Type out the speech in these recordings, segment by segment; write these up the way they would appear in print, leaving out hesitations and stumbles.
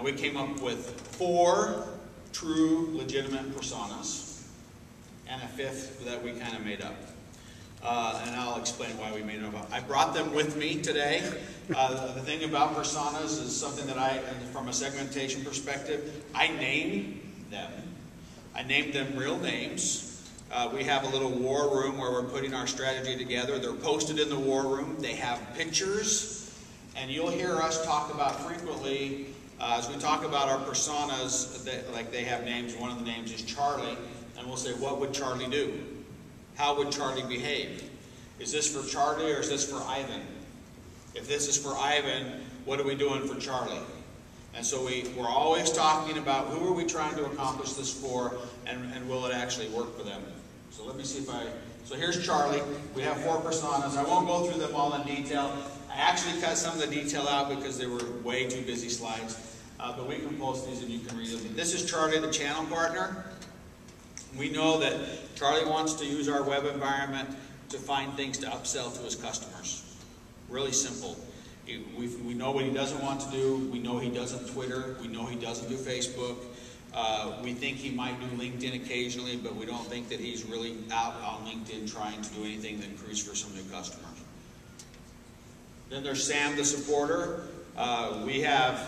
And we came up with 4 true, legitimate personas, and a 5th that we kind of made up. And I'll explain why we made them up. I brought them with me today. The thing about personas is something that from a segmentation perspective, I name them. I named them real names. We have a little war room where we're putting our strategy together. They're posted in the war room. They have pictures. And you'll hear us talk about frequently, as we talk about our personas, like they have names. One of the names is Charlie. And we'll say, what would Charlie do? How would Charlie behave? Is this for Charlie or is this for Ivan? If this is for Ivan, what are we doing for Charlie? And so we're always talking about who are we trying to accomplish this for, and will it actually work for them? So let me see if so here's Charlie. We have 4 personas. I won't go through them all in detail. I actually cut some of the detail out because they were way too busy slides. But we can post these and you can read them. This is Charlie, the channel partner. We know that Charlie wants to use our web environment to find things to upsell to his customers. Really simple. We know what he doesn't want to do. We know he doesn't Twitter. We know he doesn't do Facebook. We think he might do LinkedIn occasionally, but we don't think that he's really out on LinkedIn trying to do anything that accrues for some new customers. Then there's Sam, the supporter. We have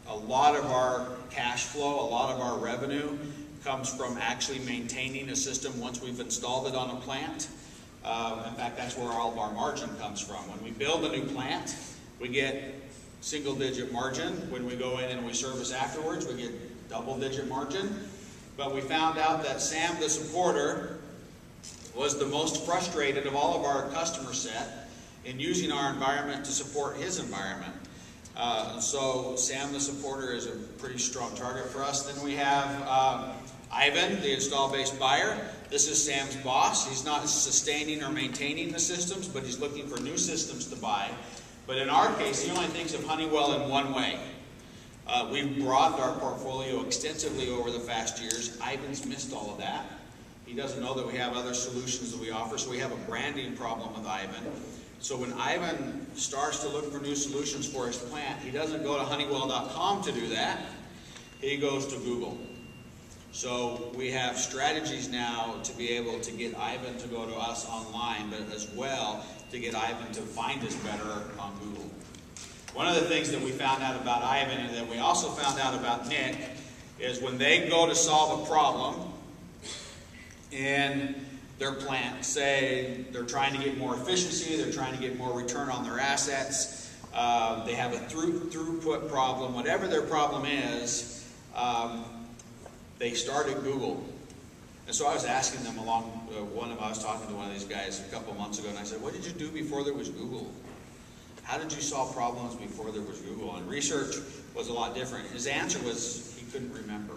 a lot of our cash flow, a lot of our revenue comes from actually maintaining a system once we've installed it on a plant. In fact, that's where all of our margin comes from. When we build a new plant, we get single-digit margin. When we go in and we service afterwards, we get double-digit margin. But we found out that Sam, the supporter, was the most frustrated of all of our customer set in using our environment to support his environment. So Sam, the supporter, is a pretty strong target for us. Then we have Ivan, the install-based buyer. This is Sam's boss. He's not sustaining or maintaining the systems, but he's looking for new systems to buy. But in our case, he only thinks of Honeywell in one way. We've broadened our portfolio extensively over the past years. Ivan's missed all of that. He doesn't know that we have other solutions that we offer, so we have a branding problem with Ivan. So when Ivan starts to look for new solutions for his plant, he doesn't go to Honeywell.com to do that. He goes to Google. So we have strategies now to be able to get Ivan to go to us online, but as well to get Ivan to find us better on Google. One of the things that we found out about Ivan and that we also found out about Nick is when they go to solve a problem in their plant, say they're trying to get more efficiency, they're trying to get more return on their assets, they have a throughput problem, whatever their problem is, they start at Google. And so I was asking them I was talking to one of these guys a couple months ago, and I said, what did you do before there was Google? How did you solve problems before there was Google? And research was a lot different. His answer was he couldn't remember.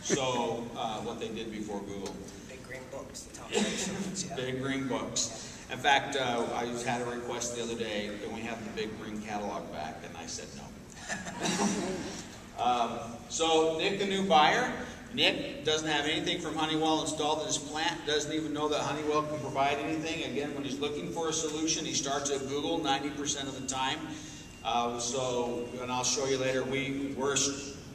So what they did before Google. Big green books. The top yeah. Big green books. In fact, I had a request the other day, can we have the big green catalog back? And I said no. So Nick, the new buyer, Nick doesn't have anything from Honeywell installed in his plant, doesn't even know that Honeywell can provide anything. Again, when he's looking for a solution, he starts at Google 90% of the time. And I'll show you later, we're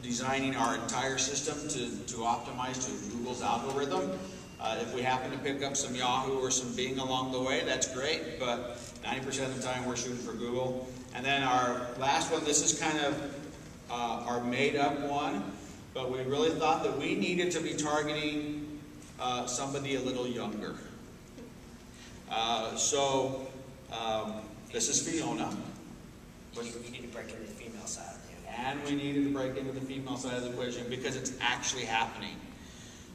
designing our entire system to optimize to Google's algorithm. If we happen to pick up some Yahoo or some Bing along the way, that's great, but 90% of the time we're shooting for Google. And then our last one, this is kind of our made-up one, but we really thought that we needed to be targeting somebody a little younger. This is Fiona. You need to break into the female side. And we needed to break into the female side of the equation because it's actually happening.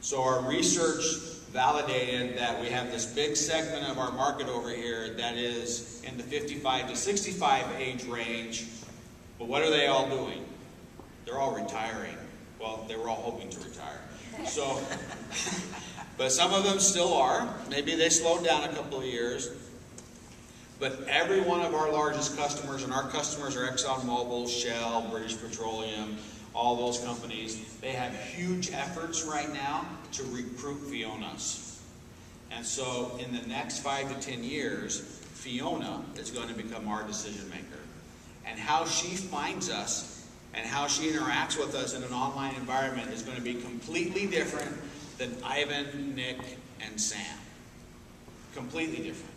So our research validated that we have this big segment of our market over here that is in the 55 to 65 age range. But what are they all doing? They're all retiring. Well, they were all hoping to retire. So, but some of them still are. Maybe they slowed down a couple of years. But every one of our largest customers, and our customers are ExxonMobil, Shell, British Petroleum, all those companies, they have huge efforts right now to recruit Fionas. And so in the next 5 to 10 years, Fiona is going to become our decision maker. And how she finds us and how she interacts with us in an online environment is going to be completely different than Ivan, Nick, and Sam. Completely different.